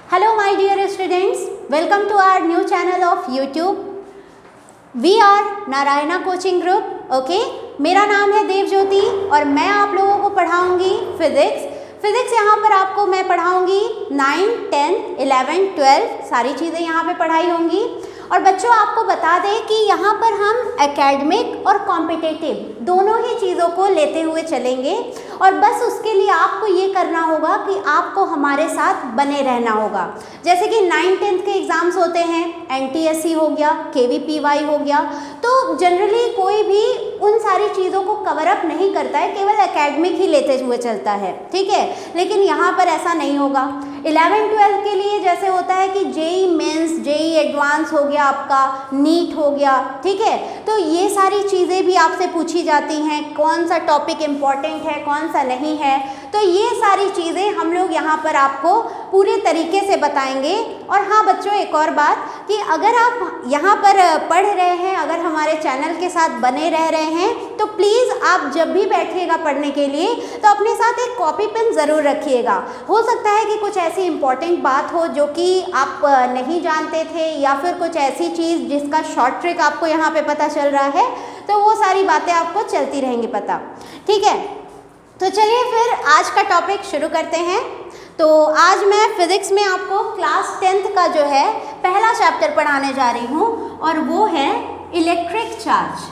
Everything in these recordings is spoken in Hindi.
Hello my dear students, welcome to our new channel of YouTube. We are Narayana Coaching Group. Okay, मेरा नाम है देवज्योति और मैं आप लोगों को पढ़ाऊंगी फिजिक्स यहाँ पर आपको मैं पढ़ाऊंगी 9, 10, 11, 12 सारी चीज़ें यहाँ पे पढ़ाई होंगी। और बच्चों आपको बता दें कि यहाँ पर हम एकेडमिक और कॉम्पिटिटिव दोनों ही चीज़ों को लेते हुए चलेंगे और बस उसके लिए आपको ये करना होगा कि आपको हमारे साथ बने रहना होगा। जैसे कि 9, 10 के एग्ज़ाम्स होते हैं, NTSC हो गया, KVPY हो गया, तो जनरली कोई भी उन सारी चीज़ों को कवर अप नहीं करता है, केवल एकेडमिक ही लेते हुए चलता है, ठीक है। लेकिन यहाँ पर ऐसा नहीं होगा। 11, 12 के लिए जैसे होता है कि JEE मेंस, JEE एडवांस हो गया, आपका नीट हो गया, ठीक है। तो ये सारी चीज़ें भी आपसे पूछी जाती हैं, कौन सा टॉपिक इम्पॉर्टेंट है, कौन सा नहीं है। तो ये सारी चीज़ें हम लोग यहाँ पर आपको पूरे तरीके से बताएंगे। और हाँ बच्चों, एक और बात कि अगर आप यहाँ पर पढ़ रहे हैं, अगर हमारे चैनल के साथ बने रह रहे हैं, तो प्लीज़ आप जब भी बैठिएगा पढ़ने के लिए तो अपने साथ एक कॉपी पेन ज़रूर रखिएगा। हो सकता है कि कुछ ऐसी इम्पॉर्टेंट बात हो जो कि आप नहीं जानते थे, या फिर कुछ ऐसी चीज़ जिसका शॉर्ट ट्रिक आपको यहाँ पे पता चल रहा है, तो वो सारी बातें आपको चलती रहेंगी पता, ठीक है। तो चलिए फिर आज का टॉपिक शुरू करते हैं। तो आज मैं फिज़िक्स में आपको क्लास 10th का जो है पहला चैप्टर पढ़ाने जा रही हूँ और वो है इलेक्ट्रिक चार्ज।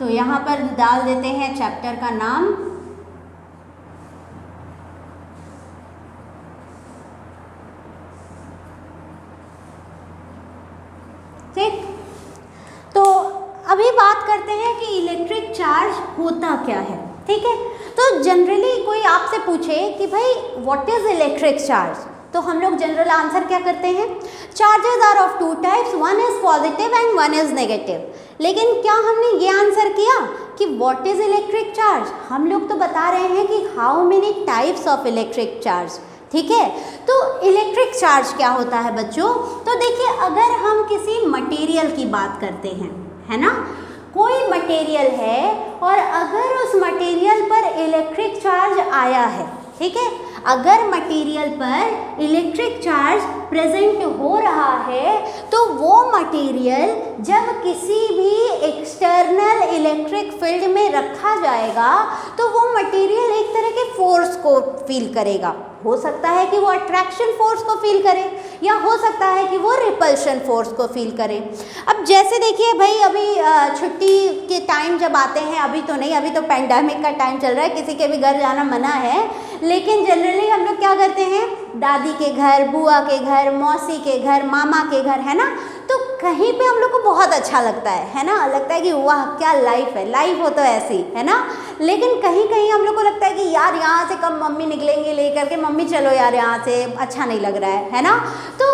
तो यहाँ पर डाल देते हैं चैप्टर का नाम। ठीक, तो अभी बात करते हैं कि इलेक्ट्रिक चार्ज होता क्या है, ठीक है। तो जनरली कोई आपसे पूछे कि भाई व्हाट इज इलेक्ट्रिक चार्ज, तो हम लोग जनरल आंसर क्या करते हैं, charges are of two types, one is positive and one is negative. लेकिन क्या हमने ये आंसर किया कि व्हाट इज इलेक्ट्रिक चार्ज? हम लोग तो बता रहे हैं कि how many types of electric charge, ठीक है। तो इलेक्ट्रिक चार्ज क्या होता है बच्चों? तो देखिए, अगर हम किसी मटेरियल की बात करते हैं, है ना, कोई मटेरियल है और अगर उस मटेरियल पर इलेक्ट्रिक चार्ज आया है, ठीक है, अगर मटेरियल पर इलेक्ट्रिक चार्ज प्रेजेंट हो रहा है, तो वो मटेरियल जब किसी भी एक्सटर्नल इलेक्ट्रिक फील्ड में रखा जाएगा तो वो मटेरियल एक तरह के फोर्स को फील करेगा। हो सकता है कि वो अट्रैक्शन फोर्स को फील करे या हो सकता है कि वो रिपल्शन फोर्स को फील करे। अब जैसे देखिए भाई, अभी छुट्टी के टाइम जब आते हैं, अभी तो नहीं, अभी तो पैंडेमिक का टाइम चल रहा है, किसी के भी घर जाना मना है, लेकिन जनरली हम लोग क्या करते हैं, दादी के घर, बुआ के घर, मौसी के घर, मामा के घर, है ना, तो कहीं पे हम लोग को बहुत अच्छा लगता है ना, लगता है कि वाह क्या लाइफ है, लाइफ हो तो ऐसी, है ना। लेकिन कहीं कहीं हम लोग को लगता है कि यार यहाँ से कब मम्मी निकलेंगे लेकर के, मम्मी चलो यार यहाँ से, अच्छा नहीं लग रहा है ना। तो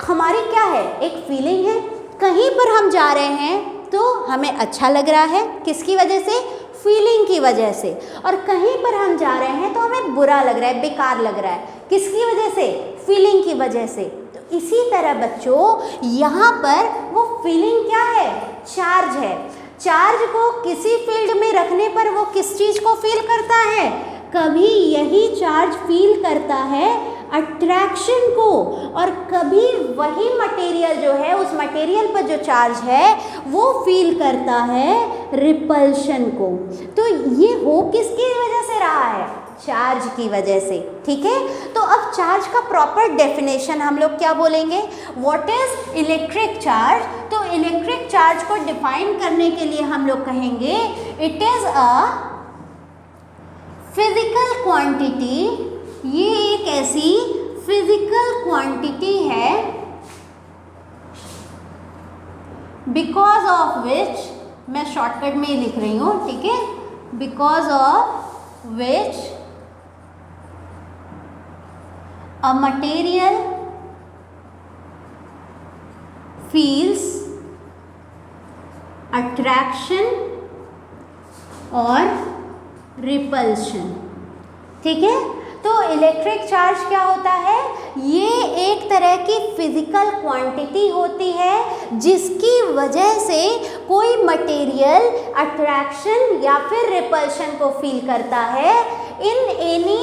हमारी क्या है, एक फीलिंग है, कहीं पर हम जा रहे हैं तो हमें अच्छा लग रहा है, किसकी वजह से, फीलिंग की वजह से, और कहीं पर हम जा रहे हैं तो हमें बुरा लग रहा है, बेकार लग रहा है, किसकी वजह से, फीलिंग की वजह से। तो इसी तरह बच्चों यहाँ पर वो फीलिंग क्या है, चार्ज है। चार्ज को किसी फील्ड में रखने पर वो किस चीज़ को फील करता है, कभी यही चार्ज फील करता है अट्रैक्शन को, और कभी वही मटेरियल जो है, उस मटेरियल पर जो चार्ज है वो फील करता है रिपल्शन को। तो ये हो किसकी वजह से रहा है, चार्ज की वजह से, ठीक है। तो अब चार्ज का प्रॉपर डेफिनेशन हम लोग क्या बोलेंगे, व्हाट इज इलेक्ट्रिक चार्ज। तो इलेक्ट्रिक चार्ज को डिफाइन करने के लिए हम लोग कहेंगे it is a physical quantity, ये एक ऐसी फिजिकल क्वांटिटी है बिकॉज ऑफ विच, मैं शॉर्टकट में ही लिख रही हूँ, ठीक है, because of which a material feels attraction और repulsion, ठीक है। तो इलेक्ट्रिक चार्ज क्या होता है, ये एक तरह की फिजिकल क्वांटिटी होती है जिसकी वजह से कोई मटेरियल अट्रैक्शन या फिर रिपल्शन को फील करता है। इन एनी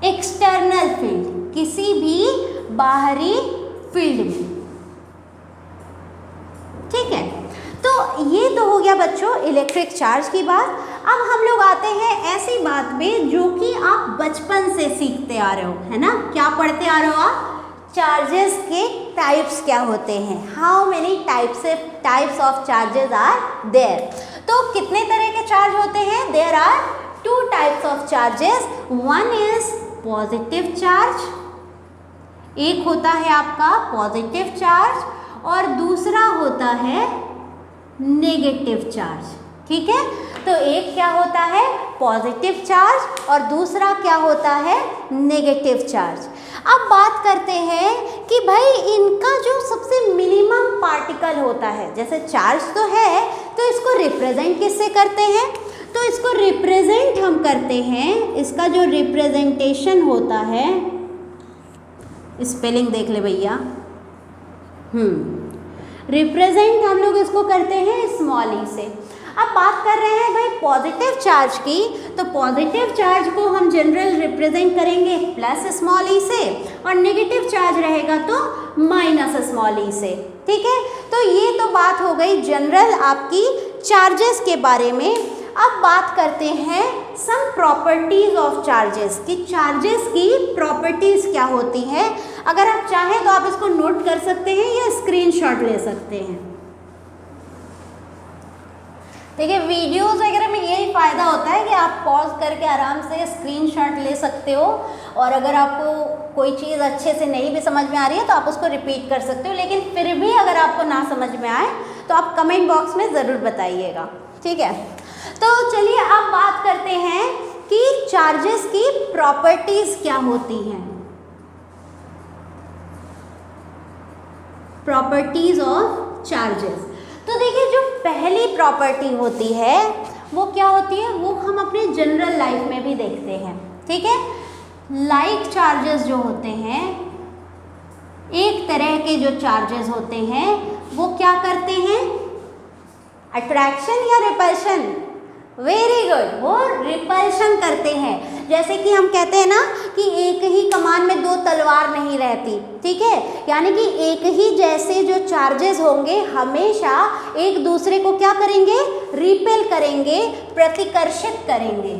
एक्सटर्नल फील्ड, किसी भी बाहरी फील्ड में। ठीक है, तो ये तो हो गया बच्चों इलेक्ट्रिक चार्ज की बात। अब हम लोग आते हैं ऐसी बात पे जो कि आप बचपन से सीखते आ रहे हो, है ना। क्या पढ़ते आ रहे हो आप? चार्जेस के टाइप्स क्या होते हैं, how many types of charges are there. तो कितने तरह के चार्ज होते हैं? There are 2 types of charges. One is positive charge, एक होता है आपका पॉजिटिव चार्ज और दूसरा होता है नेगेटिव चार्ज। ठीक है, तो एक क्या होता है पॉजिटिव चार्ज और दूसरा क्या होता है नेगेटिव चार्ज। अब बात करते हैं कि भाई इनका जो सबसे मिनिमम पार्टिकल होता है, जैसे चार्ज तो है तो इसको रिप्रेजेंट किससे करते हैं? तो इसको रिप्रेजेंट हम करते हैं, इसका जो रिप्रेजेंटेशन होता है, स्पेलिंग देख ले भैया, रिप्रेजेंट हम लोग इसको करते हैं स्मॉल ई से। अब बात कर रहे हैं भाई पॉजिटिव चार्ज की, तो पॉजिटिव चार्ज को हम जनरल रिप्रेजेंट करेंगे प्लस स्मॉल ई से और नेगेटिव चार्ज रहेगा तो माइनस स्मॉल ई से। ठीक है, तो ये तो बात हो गई जनरल आपकी चार्जेस के बारे में। अब बात करते हैं सम प्रॉपर्टीज ऑफ चार्जेस की, चार्जेस की प्रॉपर्टीज क्या होती हैं। अगर आप चाहें तो आप इसको नोट कर सकते हैं या स्क्रीनशॉट ले सकते हैं। देखिए वीडियोस वगैरह में यही फ़ायदा होता है कि आप पॉज करके आराम से स्क्रीनशॉट ले सकते हो, और अगर आपको कोई चीज़ अच्छे से नहीं भी समझ में आ रही है तो आप उसको रिपीट कर सकते हो, लेकिन फिर भी अगर आपको ना समझ में आए तो आप कमेंट बॉक्स में ज़रूर बताइएगा। ठीक है, तो चलिए अब बात करते हैं कि चार्जेस की प्रॉपर्टीज क्या होती हैं। प्रॉपर्टीज ऑफ चार्जेस, तो देखिए जो पहली प्रॉपर्टी होती है वो क्या होती है, वो हम अपने जनरल लाइफ में भी देखते हैं। ठीक है, लाइक चार्जेस जो होते हैं, एक तरह के जो चार्जेस होते हैं वो क्या करते हैं, अट्रैक्शन या रिपल्शन, वेरी गुड, वो रिपल्शन करते हैं। जैसे कि हम कहते हैं ना कि एक ही कमान में 2 तलवार नहीं रहती। ठीक है, यानी कि एक ही जैसे जो चार्जेस होंगे हमेशा एक दूसरे को क्या करेंगे, रिपेल करेंगे, प्रतिकर्षित करेंगे।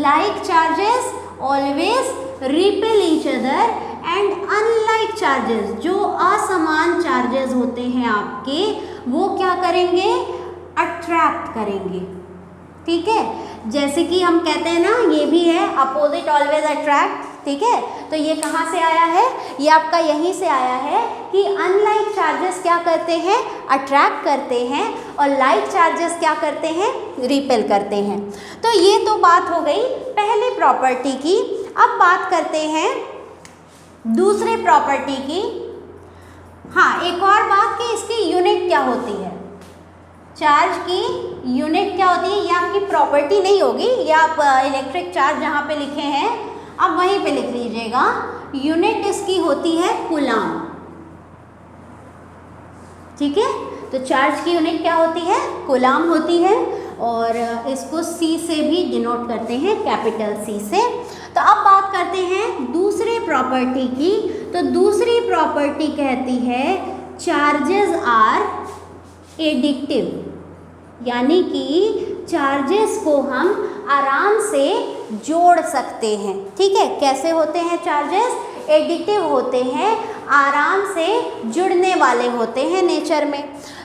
Like charges always repel each other and unlike charges, जो असमान चार्जेस होते हैं आपके, वो क्या करेंगे, अट्रैक्ट करेंगे। ठीक है, जैसे कि हम कहते हैं ना, ये भी है अपोजिट ऑलवेज अट्रैक्ट। ठीक है, तो ये कहाँ से आया है, ये आपका यहीं से आया है कि अनलाइक चार्जेस क्या करते हैं, अट्रैक्ट करते हैं, और लाइक चार्जेस क्या करते हैं, रिपेल करते हैं। तो ये तो बात हो गई पहले प्रॉपर्टी की। अब बात करते हैं दूसरे प्रॉपर्टी की। हाँ, एक और बात कि इसकी यूनिट क्या होती है, चार्ज की यूनिट क्या होती है, ये आपकी प्रॉपर्टी नहीं होगी, ये आप इलेक्ट्रिक चार्ज जहाँ पे लिखे हैं अब वहीं पे लिख लीजिएगा। यूनिट इसकी होती है कूलाम। ठीक है, तो चार्ज की यूनिट क्या होती है, कूलाम होती है, और इसको C से भी डिनोट करते हैं, कैपिटल C से। तो अब बात करते हैं दूसरी प्रॉपर्टी की। तो दूसरी प्रॉपर्टी कहती है चार्जेस आर एडिटिव, यानी कि चार्जेस को हम आराम से जोड़ सकते हैं। ठीक है, कैसे होते हैं चार्जेस, एडिटिव होते हैं, आराम से जुड़ने वाले होते हैं नेचर में।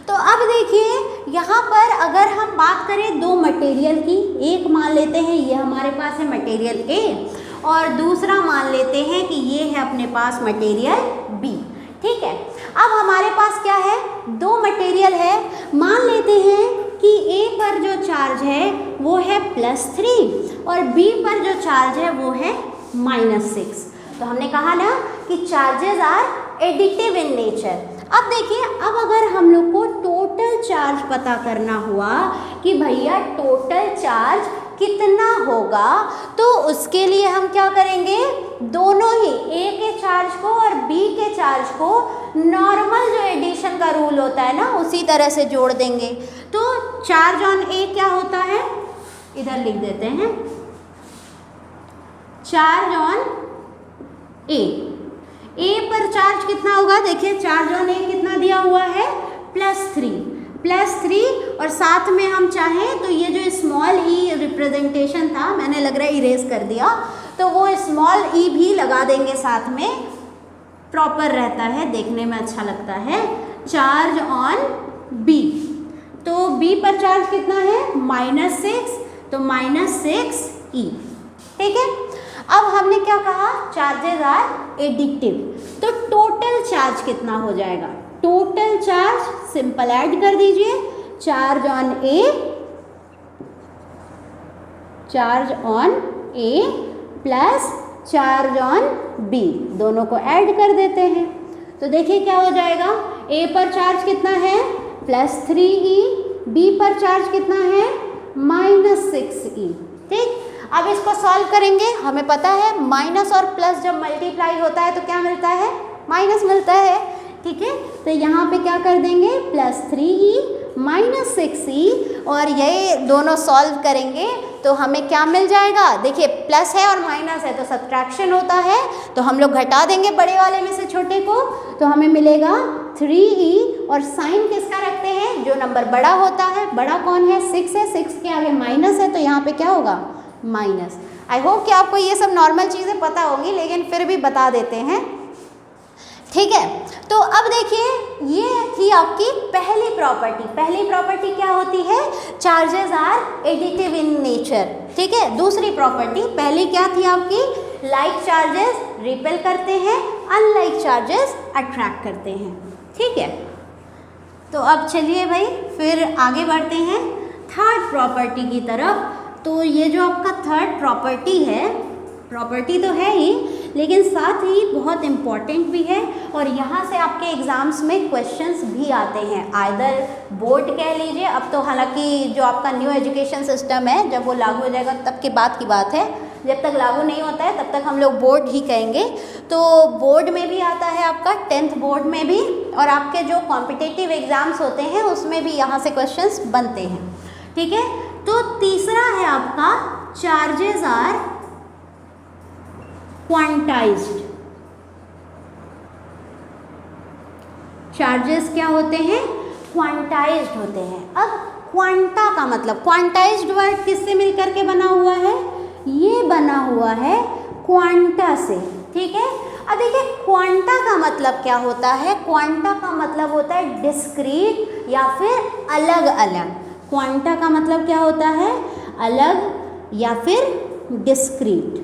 तो अब देखिए यहाँ पर अगर हम बात करें 2 मटेरियल की, एक मान लेते हैं ये हमारे पास है मटेरियल A और दूसरा मान लेते हैं कि ये है अपने पास मटेरियल B। ठीक है, अब हमारे पास क्या है, 2 मटेरियल है। मान लेते हैं कि A पर जो चार्ज है वो है +3 और B पर जो चार्ज है वो है -6। तो हमने कहा ना कि charges are additive in nature. अब देखिए, अब अगर हम लोग को टोटल चार्ज पता करना हुआ कि भैया टोटल चार्ज कितना होगा, तो उसके लिए हम क्या करेंगे, दोनों ही A के चार्ज को और B के चार्ज को नॉर्मल जो एडिशन का रूल होता है ना, उसी तरह से जोड़ देंगे। तो चार्ज ऑन A क्या होता है, इधर लिख देते हैं, चार्ज ऑन ए पर चार्ज कितना होगा, देखिए चार्ज ऑन ए कितना दिया हुआ है, +3 और साथ में हम चाहें तो ये जो स्मॉल ई रिप्रेजेंटेशन था, मैंने लग रहा है इरेज कर दिया, तो वो स्मॉल ई भी लगा देंगे साथ में, प्रॉपर रहता है, देखने में अच्छा लगता है। चार्ज ऑन बी, तो बी पर चार्ज कितना है, -6, तो -6e, ठीक है। अब हमने क्या कहा, चार्जेस आर एडिटिव, तो टोटल चार्ज कितना हो जाएगा, टोटल चार्ज सिंपल ऐड कर दीजिए, charge on A plus charge on B, दोनों को ऐड कर देते हैं, तो देखिए क्या हो जाएगा, ए पर चार्ज कितना है +3e, बी पर चार्ज कितना है -6e, ठीक। अब इसको सॉल्व करेंगे, हमें पता है माइनस और प्लस जब मल्टीप्लाई होता है तो क्या मिलता है, माइनस मिलता है, ठीक है। तो यहाँ पे क्या कर देंगे, +3e -6e, और ये दोनों सॉल्व करेंगे तो हमें क्या मिल जाएगा, देखिए प्लस है और माइनस है तो सब्ट्रैक्शन होता है, तो हम लोग घटा देंगे बड़े वाले में से छोटे को, तो हमें मिलेगा 3e, और साइन किसका रखते हैं, जो नंबर बड़ा होता है, बड़ा कौन है, 6 है, 6 के आगे माइनस है, तो यहाँ पे क्या होगा, माइनस। आई होप कि आपको ये सब नॉर्मल चीज़ें पता होंगी, लेकिन फिर भी बता देते हैं, ठीक है। तो अब देखिए, ये थी आपकी पहली प्रॉपर्टी क्या होती है, charges are additive in nature, ठीक है। दूसरी प्रॉपर्टी, पहली क्या थी आपकी, लाइक चार्जेस रिपेल करते हैं, अनलाइक चार्जेस अट्रैक्ट करते हैं, ठीक है। तो अब चलिए भाई फिर आगे बढ़ते हैं थर्ड प्रॉपर्टी की तरफ। तो ये जो आपका थर्ड प्रॉपर्टी है, प्रॉपर्टी तो है ही, लेकिन साथ ही बहुत इम्पॉर्टेंट भी है, और यहाँ से आपके एग्ज़ाम्स में क्वेश्चंस भी आते हैं, आइदर बोर्ड कह लीजिए, अब तो हालांकि जो आपका न्यू एजुकेशन सिस्टम है जब वो लागू हो जाएगा तब के बाद की बात है, जब तक लागू नहीं होता है तब तक हम लोग बोर्ड ही कहेंगे। तो बोर्ड में भी आता है आपका 10th बोर्ड में भी, और आपके जो कॉम्पिटिटिव एग्ज़ाम्स होते हैं उसमें भी यहाँ से क्वेश्चंस बनते हैं, ठीक है। तो तीसरा है आपका, चार्जेस आर क्वांटाइज्ड, चार्जेस क्या होते हैं, क्वांटाइज्ड होते हैं। अब क्वांटा का मतलब, क्वांटाइज्ड वर्ड किससे मिलकर के बना हुआ है, ये बना हुआ है क्वांटा से, ठीक है। अब देखिए क्वांटा का मतलब क्या होता है, क्वांटा का मतलब होता है डिस्क्रीट या फिर अलग अलग, क्वांटा का मतलब क्या होता है, अलग या फिर डिस्क्रीट,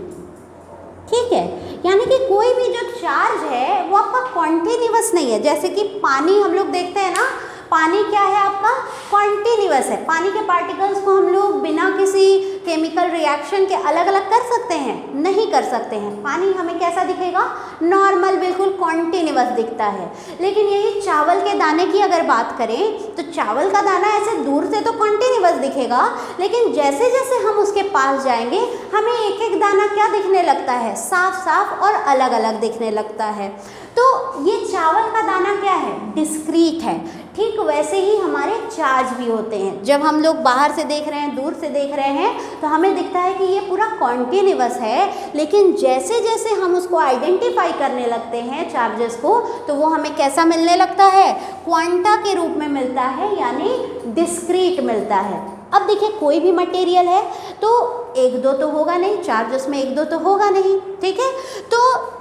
ठीक है। यानी कि कोई भी जो चार्ज है वो आपका कॉन्टिन्यूअस नहीं है, जैसे कि पानी हम लोग देखते हैं ना, पानी क्या है आपका, कॉन्टिन्यूअस है, पानी के पार्टिकल्स को हम लोग बिना किसी केमिकल रिएक्शन के अलग अलग कर सकते हैं, नहीं कर सकते हैं। पानी हमें कैसा दिखेगा, नॉर्मल, बिल्कुल कॉन्टिन्यूअस दिखता है। लेकिन यही चावल के दाने की अगर बात करें तो चावल का दाना ऐसे दूर से तो कॉन्टिन्यूअस दिखेगा, लेकिन जैसे जैसे हम उसके पास जाएंगे हमें एक एक दाना क्या दिखने लगता है, साफ साफ और अलग अलग दिखने लगता है। तो ये चावल का दाना क्या है, डिस्क्रीट है। ठीक वैसे ही हमारे चार्ज भी होते हैं, जब हम लोग बाहर से देख रहे हैं, दूर से देख रहे हैं, तो हमें दिखता है कि ये पूरा कॉन्टिन्यूअस है, लेकिन जैसे जैसे हम उसको आइडेंटिफाई करने लगते हैं चार्जेस को, तो वो हमें कैसा मिलने लगता है, क्वांटा के रूप में मिलता है, यानी डिस्क्रीट मिलता है। अब देखिए कोई भी मटेरियल है तो एक दो तो होगा नहीं, चार्ज उसमें एक दो तो होगा नहीं, ठीक है। तो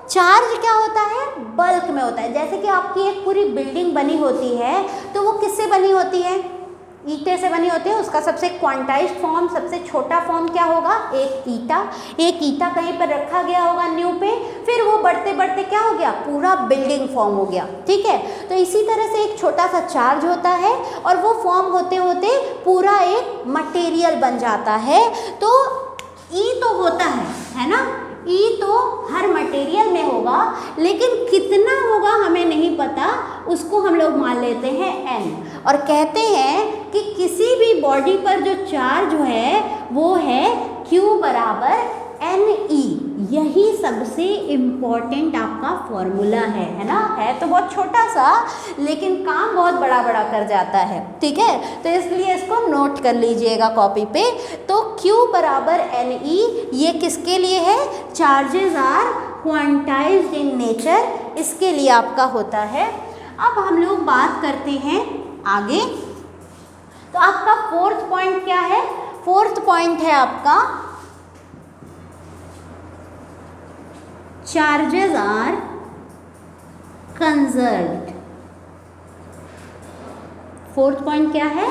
चार्ज क्या होता है, बल्क में होता है। जैसे कि आपकी एक पूरी बिल्डिंग बनी होती है तो वो किससे बनी होती है, ईंटे से बनी होती है। उसका सबसे क्वांटाइज्ड फॉर्म, सबसे छोटा फॉर्म क्या होगा, एक ईंटा। एक ईंटा कहीं पर रखा गया होगा न्यू पे, फिर वो बढ़ते बढ़ते क्या हो गया, पूरा बिल्डिंग फॉर्म हो गया, ठीक है। तो इसी तरह से एक छोटा सा चार्ज होता है और वो फॉर्म होते होते पूरा एक मटेरियल बन जाता है। तो ई तो होता है ना, ई तो हर मटेरियल में होगा, लेकिन कितना होगा हमें नहीं पता, उसको हम लोग मान लेते हैं n, और कहते हैं कि किसी भी बॉडी पर जो चार्ज है वो है Q बराबर NE, यही सबसे इम्पॉर्टेंट आपका फॉर्मूला है ना। है तो बहुत छोटा सा लेकिन काम बहुत बड़ा बड़ा कर जाता है, ठीक है। तो इसलिए इसको नोट कर लीजिएगा कॉपी पे। तो Q बराबर NE ये किसके लिए है? Charges are quantised in nature, इसके लिए आपका होता है। अब हम लोग बात करते हैं आगे। तो आपका फोर्थ पॉइंट क्या है? फोर्थ पॉइंट है आपका charges are conserved. Fourth point क्या है?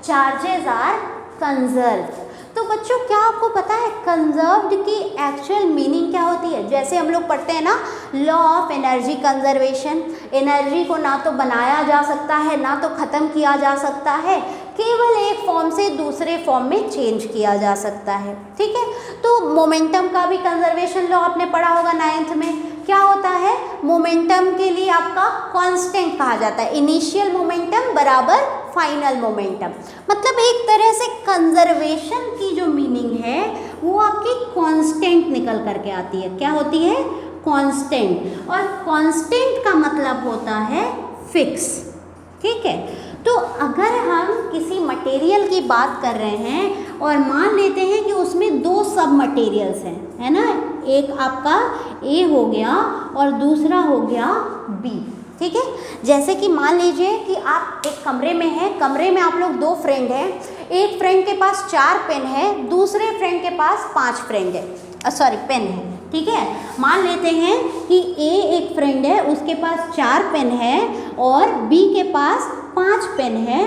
Charges are conserved. तो बच्चों क्या आपको पता है कंजर्व्ड की एक्चुअल मीनिंग क्या होती है? जैसे हम लोग पढ़ते हैं ना law of energy conservation, energy को ना तो बनाया जा सकता है ना तो ख़त्म किया जा सकता है, केवल एक फॉर्म से दूसरे फॉर्म में चेंज किया जा सकता है, ठीक है। तो मोमेंटम का भी कंजर्वेशन लॉ आपने पढ़ा होगा 9th में। क्या होता है? मोमेंटम के लिए आपका कांस्टेंट कहा जाता है, इनिशियल मोमेंटम बराबर फाइनल मोमेंटम। मतलब एक तरह से कंजर्वेशन की जो मीनिंग है वो आपकी कांस्टेंट निकल करके आती है। क्या होती है? कांस्टेंट। और कांस्टेंट का मतलब होता है फिक्स, ठीक है। तो अगर हम किसी मटेरियल की बात कर रहे हैं और मान लेते हैं कि उसमें दो सब मटेरियल्स हैं, है ना, एक आपका A हो गया और दूसरा हो गया B, ठीक है। जैसे कि मान लीजिए कि आप एक कमरे में हैं, कमरे में आप लोग दो फ्रेंड हैं, एक फ्रेंड के पास 4 पेन है, दूसरे फ्रेंड के पास 5 फ्रेंड है, पेन है, ठीक है। मान लेते हैं कि A एक फ्रेंड है, उसके पास 4 पेन है और B के पास 5 पेन है।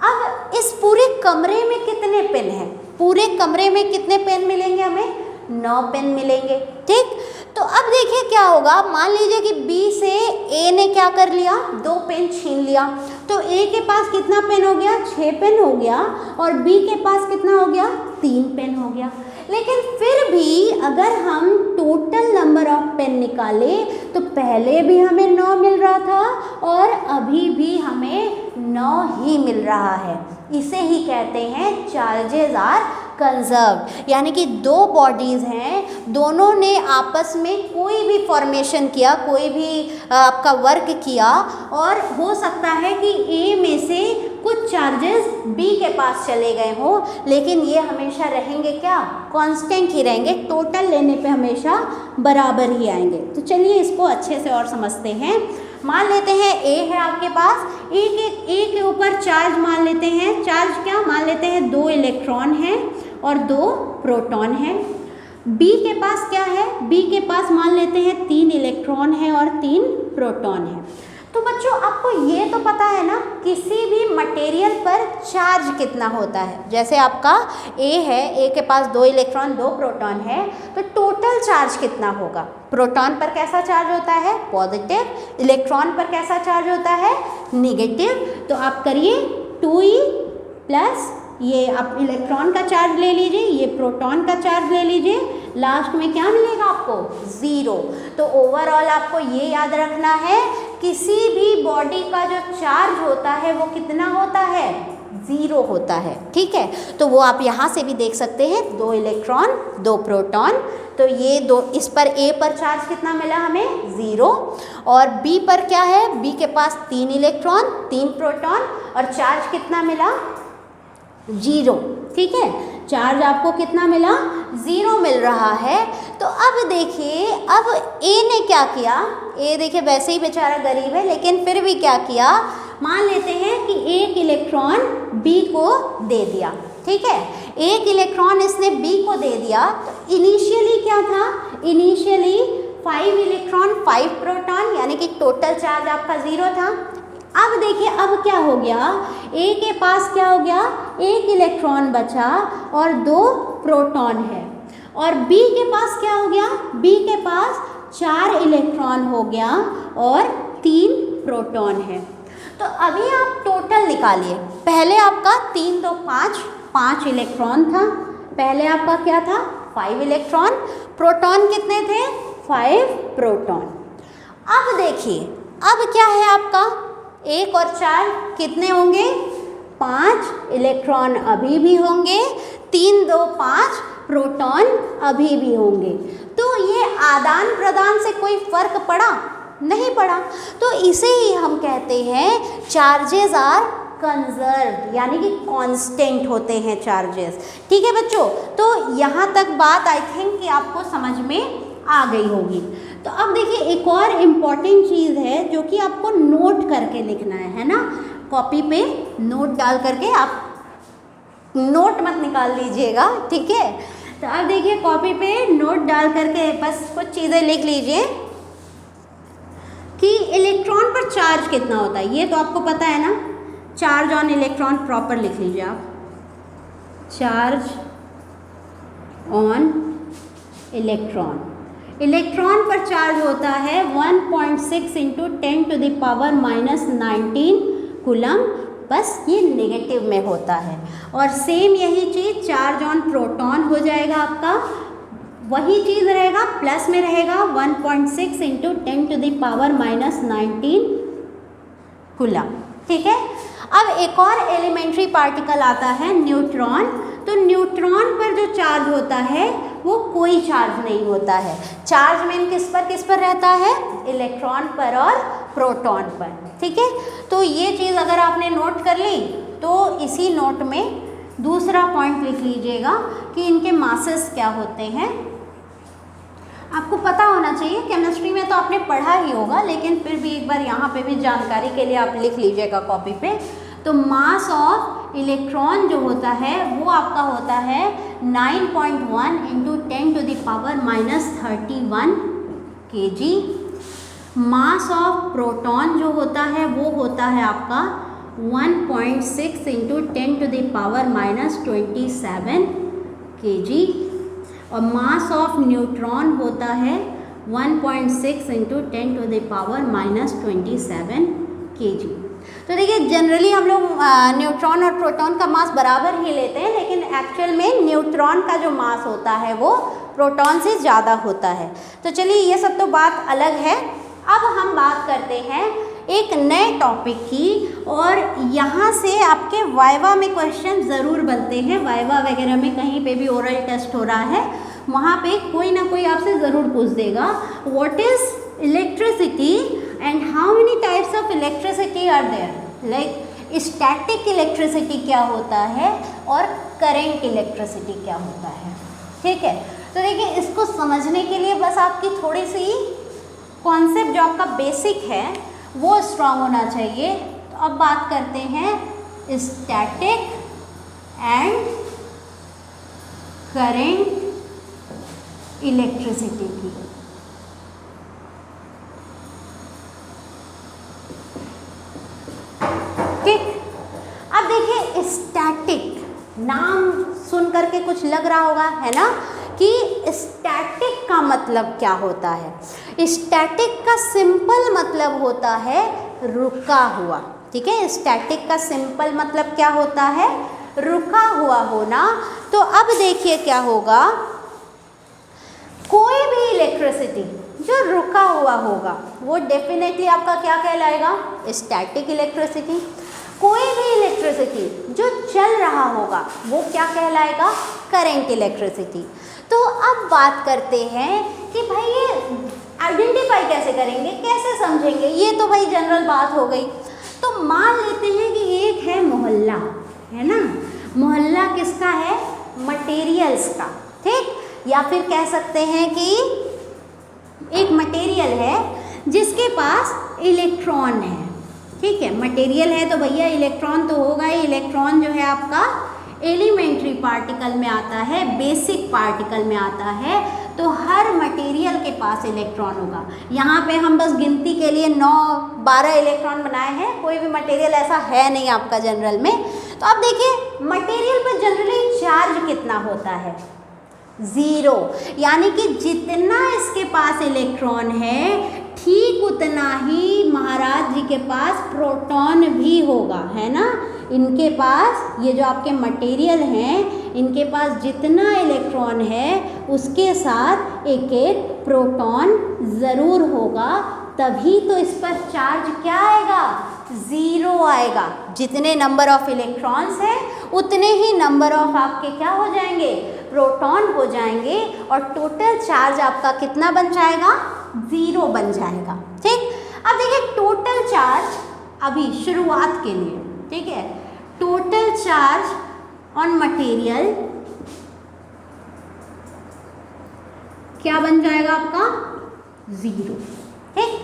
अब इस पूरे कमरे में कितने पेन हैं? पूरे कमरे में कितने पेन मिलेंगे हमें? 9 पेन मिलेंगे, ठीक। तो अब देखिए क्या होगा, मान लीजिए कि B से A ने क्या कर लिया, 2 पेन छीन लिया। तो A के पास कितना पेन हो गया? 6 पेन हो गया और B के पास कितना हो गया? 3 पेन हो गया। लेकिन फिर भी अगर हम टोटल नंबर ऑफ पेन निकाले तो पहले भी हमें 9 मिल रहा था और अभी भी हमें 9 ही मिल रहा है। इसे ही कहते हैं चार्जेस आर कंजर्व्ड, यानी कि दो बॉडीज़ हैं, दोनों ने आपस में कोई भी फॉर्मेशन किया, कोई भी आपका वर्क किया और हो सकता है कि A में से कुछ चार्जेस B के पास चले गए हों, लेकिन ये हमेशा रहेंगे क्या? कांस्टेंट ही रहेंगे, टोटल लेने पे हमेशा बराबर ही आएंगे। तो चलिए इसको अच्छे से और समझते हैं। मान लेते हैं A है आपके पास, A के ऊपर चार्ज मान लेते हैं, चार्ज क्या मान लेते हैं? 2 इलेक्ट्रॉन हैं और 2 प्रोटॉन हैं। B के पास क्या है? B के पास मान लेते हैं 3 इलेक्ट्रॉन है और 3 प्रोटॉन है। तो बच्चों आपको ये तो पता है ना किसी भी मटेरियल पर चार्ज कितना होता है। जैसे आपका A है, A के पास 2 इलेक्ट्रॉन 2 प्रोटॉन है, तो टोटल चार्ज कितना होगा? प्रोटॉन पर कैसा चार्ज होता है? पॉजिटिव। इलेक्ट्रॉन पर कैसा चार्ज होता है? निगेटिव। तो आप करिए 2e प्लस ये आप इलेक्ट्रॉन का चार्ज ले लीजिए, ये प्रोटॉन का चार्ज ले लीजिए, लास्ट में क्या मिलेगा आपको? 0। तो ओवरऑल आपको ये याद रखना है किसी भी बॉडी का जो चार्ज होता है वो कितना होता है? 0 होता है, ठीक है। तो वो आप यहाँ से भी देख सकते हैं, 2 इलेक्ट्रॉन 2 प्रोटॉन। तो ये दो, इस पर A पर चार्ज कितना मिला हमें? 0। और B पर क्या है? B के पास 3 इलेक्ट्रॉन 3 प्रोटॉन और चार्ज कितना मिला? 0, ठीक है। चार्ज आपको कितना मिला? 0 मिल रहा है। तो अब देखिए, अब A ने क्या किया? A देखिए वैसे ही बेचारा गरीब है, लेकिन फिर भी क्या किया? मान लेते हैं कि 1 इलेक्ट्रॉन B को दे दिया, ठीक है। 1 इलेक्ट्रॉन इसने B को दे दिया। तो इनिशियली क्या था? इनिशियली 5 इलेक्ट्रॉन 5 प्रोटॉन, यानी कि टोटल चार्ज आपका 0 था। अब देखिए अब क्या हो गया? A के पास क्या हो गया? 1 इलेक्ट्रॉन बचा और 2 प्रोटॉन है। और B के पास क्या हो गया? B के पास 4 इलेक्ट्रॉन हो गया और 3 प्रोटॉन है। तो अभी आप टोटल निकालिए। पहले आपका 3 2 5 इलेक्ट्रॉन था। पहले आपका क्या था? 5 इलेक्ट्रॉन। प्रोटॉन कितने थे? 5 प्रोटॉन। अब देखिए अब क्या है आपका? 1 और 4 कितने होंगे? 5 इलेक्ट्रॉन अभी भी होंगे, 3 2 5 प्रोटॉन अभी भी होंगे। तो ये आदान प्रदान से कोई फर्क पड़ा? नहीं पड़ा। तो इसे ही हम कहते हैं चार्जेस आर कंजर्व्ड, यानी कि कांस्टेंट होते हैं चार्जेस। ठीक है बच्चों, तो यहाँ तक बात आई थिंक कि आपको समझ में आ गई होगी। तो अब देखिए एक और इम्पॉर्टेंट चीज़ है जो कि आपको नोट करके लिखना है ना, कॉपी पे नोट डाल करके, आप नोट मत निकाल लीजिएगा, ठीक है। तो अब देखिए कॉपी पे नोट डाल करके बस कुछ चीज़ें लिख लीजिए कि इलेक्ट्रॉन पर चार्ज कितना होता है, ये तो आपको पता है ना। चार्ज ऑन इलेक्ट्रॉन प्रॉपर लिख लीजिए आप, चार्ज ऑन इलेक्ट्रॉन, इलेक्ट्रॉन पर चार्ज होता है 1.6 इंटू 10⁻⁻19 कूलम, बस ये नेगेटिव में होता है। और सेम यही चीज़ चार्ज ऑन प्रोटॉन हो जाएगा आपका, वही चीज़ रहेगा, प्लस में रहेगा 1.6 इंटू 10⁻⁻19 कूलम, ठीक है। अब एक और एलिमेंट्री पार्टिकल आता है न्यूट्रॉन। तो न्यूट्रॉन पर जो चार्ज होता है वो कोई चार्ज नहीं होता है। चार्ज मेन किस पर रहता है? इलेक्ट्रॉन पर और प्रोटॉन पर, ठीक है। तो ये चीज़ अगर आपने नोट कर ली तो इसी नोट में दूसरा पॉइंट लिख लीजिएगा कि इनके मासेस क्या होते हैं। आपको पता होना चाहिए, केमिस्ट्री में तो आपने पढ़ा ही होगा, लेकिन फिर भी एक बार यहाँ पे भी जानकारी के लिए आप लिख लीजिएगा कॉपी पे। तो मास ऑफ इलेक्ट्रॉन जो होता है वो आपका होता है 9.1 into 10⁻⁻31 kg। Mass of proton जो होता है वो होता है आपका 1.6 इंटू 10⁻⁻27 kg। और मास ऑफ न्यूट्रॉन होता है 1.6 इंटू 10⁻⁻27 kg। तो देखिए जनरली हम लोग न्यूट्रॉन और प्रोटॉन का मास बराबर ही लेते हैं, लेकिन एक्चुअल में न्यूट्रॉन का जो मास होता है वो प्रोटॉन से ज़्यादा होता है। तो चलिए ये सब तो बात अलग है। अब हम बात करते हैं एक नए टॉपिक की, और यहाँ से आपके वाइवा में क्वेश्चन ज़रूर बनते हैं। वाइवा वगैरह में कहीं पे भी ओरल टेस्ट हो रहा है, वहाँ पे कोई ना कोई आपसे ज़रूर पूछ देगा what is electricity and how many types of electricity are there. Like static electricity क्या होता है और करेंट इलेक्ट्रिसिटी क्या होता है, ठीक है। तो देखिए इसको समझने के लिए बस आपकी थोड़ी सी कॉन्सेप्ट जो आपका बेसिक है वो स्ट्रांग होना चाहिए। तो अब बात करते हैं स्टैटिक एंड करेंट इलेक्ट्रिसिटी की। ठीक, अब देखिए स्टैटिक नाम सुन करके कुछ लग रहा होगा, है ना, कि स्टैटिक का मतलब क्या होता है। स्टैटिक का सिंपल मतलब होता है रुका हुआ, ठीक है। स्टैटिक का सिंपल मतलब क्या होता है? रुका हुआ होना। तो अब देखिए क्या होगा, कोई भी इलेक्ट्रिसिटी जो रुका हुआ होगा वो डेफिनेटली आपका क्या कहलाएगा? Static electricity. कोई भी इलेक्ट्रिसिटी जो चल रहा होगा वो क्या कहलाएगा? Current electricity. तो अब बात करते हैं कि भाई ये आइडेंटिफाई कैसे करेंगे, कैसे समझेंगे, ये तो भाई जनरल बात हो गई। तो मान लेते हैं कि एक है मोहल्ला, है ना। मोहल्ला किसका है? मटेरियल्स का, ठीक। या फिर कह सकते हैं कि एक मटेरियल है जिसके पास इलेक्ट्रॉन है, ठीक है। मटेरियल है तो भैया इलेक्ट्रॉन तो होगा ही। इलेक्ट्रॉन जो है आपका एलिमेंट्री पार्टिकल में आता है, बेसिक पार्टिकल में आता है। तो हर मटेरियल के पास इलेक्ट्रॉन होगा। यहाँ पे हम बस गिनती के लिए 9-12 इलेक्ट्रॉन बनाए हैं, कोई भी मटेरियल ऐसा है नहीं आपका जनरल में। तो अब देखिए मटेरियल पर जनरली चार्ज कितना होता है? 0। यानी कि जितना इसके पास इलेक्ट्रॉन है ठीक उतना ही महाराज जी के पास प्रोटॉन भी होगा, है ना। इनके पास ये जो आपके मटेरियल हैं इनके पास जितना इलेक्ट्रॉन है उसके साथ एक एक प्रोटॉन ज़रूर होगा, तभी तो इस पर चार्ज क्या आएगा? 0 आएगा। जितने नंबर ऑफ इलेक्ट्रॉन्स हैं उतने ही नंबर ऑफ आपके क्या हो जाएंगे? प्रोटॉन हो जाएंगे और टोटल चार्ज आपका कितना बन जाएगा, 0 बन जाएगा। ठीक, अब देखिए टोटल चार्ज अभी शुरुआत के लिए, ठीक है, टोटल चार्ज ऑन मटेरियल क्या बन जाएगा आपका, 0। ठीक,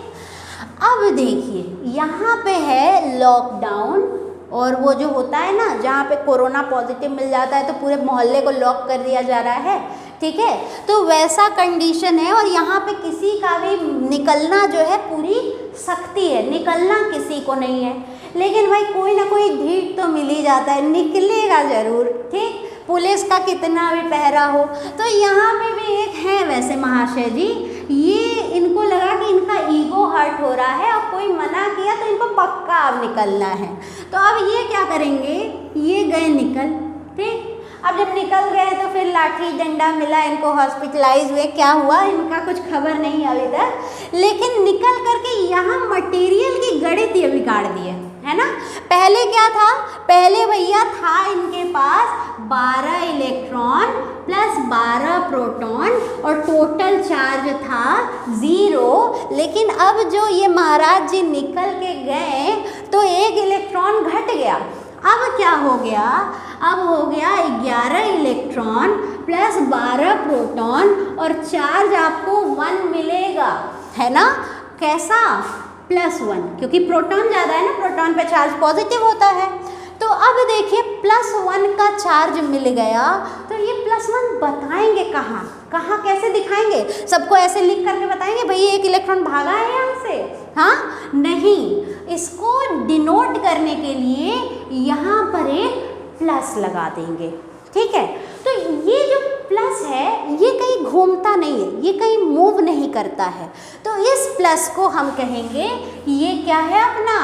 अब देखिए यहाँ पे है लॉकडाउन, और वो जो होता है ना जहाँ पे कोरोना पॉजिटिव मिल जाता है तो पूरे मोहल्ले को लॉक कर दिया जा रहा है, ठीक है, तो वैसा कंडीशन है और यहाँ पे किसी का भी निकलना जो है पूरी सख्ती है, निकलना किसी को नहीं है, लेकिन भाई कोई ना कोई ढीठ तो मिल ही जाता है, निकलेगा ज़रूर। ठीक, पुलिस का कितना भी पहरा हो, तो यहाँ पे भी एक है वैसे महाशय जी, ये इनको लगा कि इनका ईगो हर्ट हो रहा है, अब कोई मना किया तो इनको पक्का अब निकलना है, तो अब ये क्या करेंगे, ये गए निकल। ठीक, अब जब निकल गए तो फिर लाठी डंडा मिला, इनको हॉस्पिटलाइज हुए, क्या हुआ इनका कुछ खबर नहीं अभी तक, लेकिन निकल करके यहाँ मटेरियल की गणित ये बिगाड़ दिए, है ना। पहले क्या था, पहले भैया था इनके पास 12 इलेक्ट्रॉन प्लस 12 प्रोटॉन और टोटल चार्ज था 0, लेकिन अब जो ये महाराज जी निकल के गए तो एक इलेक्ट्रॉन घट गया। अब क्या हो गया, अब हो गया 11 इलेक्ट्रॉन प्लस 12 प्रोटॉन और चार्ज आपको 1 मिलेगा, है ना। कैसा, +1, क्योंकि प्रोटॉन ज़्यादा है ना, प्रोटॉन पे चार्ज पॉजिटिव होता है। तो अब देखिए +1 का चार्ज मिल गया, तो ये +1 बताएंगे कहाँ कहाँ, कैसे दिखाएंगे, सबको ऐसे लिख करके बताएंगे भई एक इलेक्ट्रॉन भागा है यहाँ से, हाँ नहीं, इसको डिनोट करने के लिए यहाँ पर एक प्लस लगा देंगे। ठीक है, तो ये जो प्लस है ये कहीं घूमता नहीं है, ये कहीं मूव नहीं करता है, तो इस प्लस को हम कहेंगे ये क्या है अपना,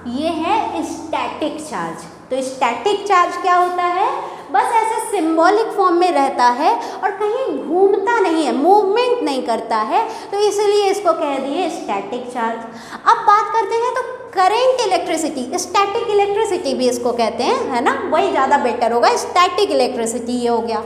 ये है स्टैटिक चार्ज। तो स्टैटिक चार्ज क्या होता है, बस ऐसे सिंबॉलिक फॉर्म में रहता है और कहीं घूमता नहीं है, मूवमेंट नहीं करता है, तो इसलिए इसको कह दिए स्टैटिक चार्ज। अब बात करते हैं तो करेंट इलेक्ट्रिसिटी, स्टैटिक इलेक्ट्रिसिटी भी इसको कहते हैं, है ना, वही ज़्यादा बेटर होगा, स्टैटिक इलेक्ट्रिसिटी ये हो गया।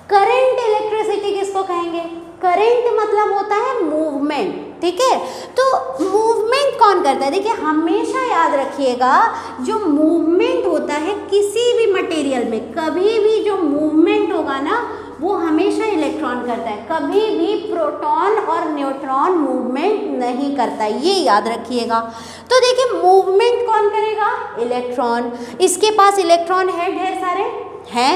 करेंट इलेक्ट्रिसिटी किसको कहेंगे, करेंट मतलब होता है मूवमेंट। ठीक है, तो मूवमेंट कौन करता है, देखिए हमेशा याद रखिएगा जो मूवमेंट होता है किसी भी मटेरियल में, कभी भी जो मूवमेंट होगा ना वो हमेशा इलेक्ट्रॉन करता है, कभी भी प्रोटॉन और न्यूट्रॉन मूवमेंट नहीं करता, ये याद रखिएगा। तो देखिए मूवमेंट कौन करेगा, इलेक्ट्रॉन, इसके पास इलेक्ट्रॉन है ढेर सारे हैं,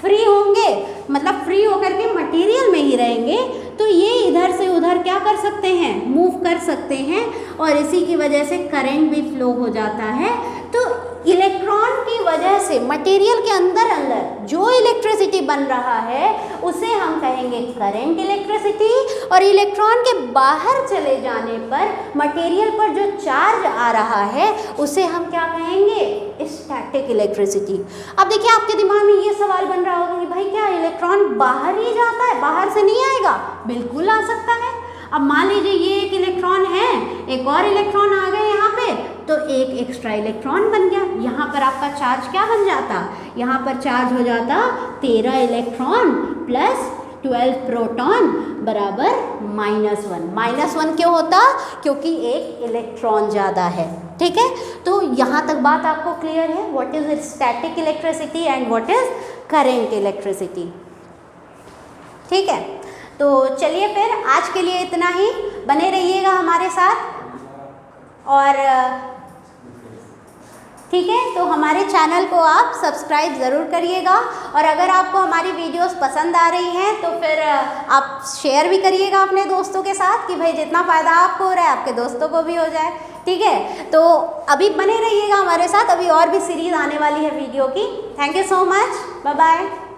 फ्री होंगे, मतलब फ्री होकर के मटेरियल में ही रहेंगे, तो ये इधर से उधर क्या कर सकते हैं, मूव कर सकते हैं, और इसी की वजह से करंट भी फ्लो हो जाता है। तो इलेक्ट्रॉन की वजह से मटेरियल के अंदर अंदर जो इलेक्ट्रिसिटी बन रहा है उसे हम कहेंगे करंट इलेक्ट्रिसिटी, और इलेक्ट्रॉन के बाहर चले जाने पर मटेरियल पर जो चार्ज आ रहा है उसे हम क्या कहेंगे, स्टैटिक इलेक्ट्रिसिटी। अब देखिए आपके दिमाग में ये सवाल बन रहा होगा कि भाई क्या इलेक्ट्रॉन बाहर ही जाता है, बाहर से नहीं आएगा, बिल्कुल आ सकता है। अब मान लीजिए ये एक इलेक्ट्रॉन है, एक और इलेक्ट्रॉन आ गए यहाँ पे, तो एक एक्स्ट्रा इलेक्ट्रॉन बन गया, यहाँ पर आपका चार्ज क्या बन जाता, यहाँ पर चार्ज हो जाता 13 इलेक्ट्रॉन प्लस 12 प्रोटॉन बराबर -1। -1 क्यों होता, क्योंकि एक इलेक्ट्रॉन ज़्यादा है। ठीक है, तो यहाँ तक बात आपको क्लियर है, what is static electricity and what is current electricity. ठीक है, तो चलिए फिर आज के लिए इतना ही, बने रहिएगा हमारे साथ, और ठीक है, तो हमारे चैनल को आप सब्सक्राइब ज़रूर करिएगा, और अगर आपको हमारी वीडियोस पसंद आ रही हैं तो फिर आप शेयर भी करिएगा अपने दोस्तों के साथ, कि भाई जितना फ़ायदा आपको हो रहा है आपके दोस्तों को भी हो जाए। ठीक है, तो अभी बने रहिएगा हमारे साथ, अभी और भी सीरीज़ आने वाली है वीडियो की। Thank you so much, bye bye.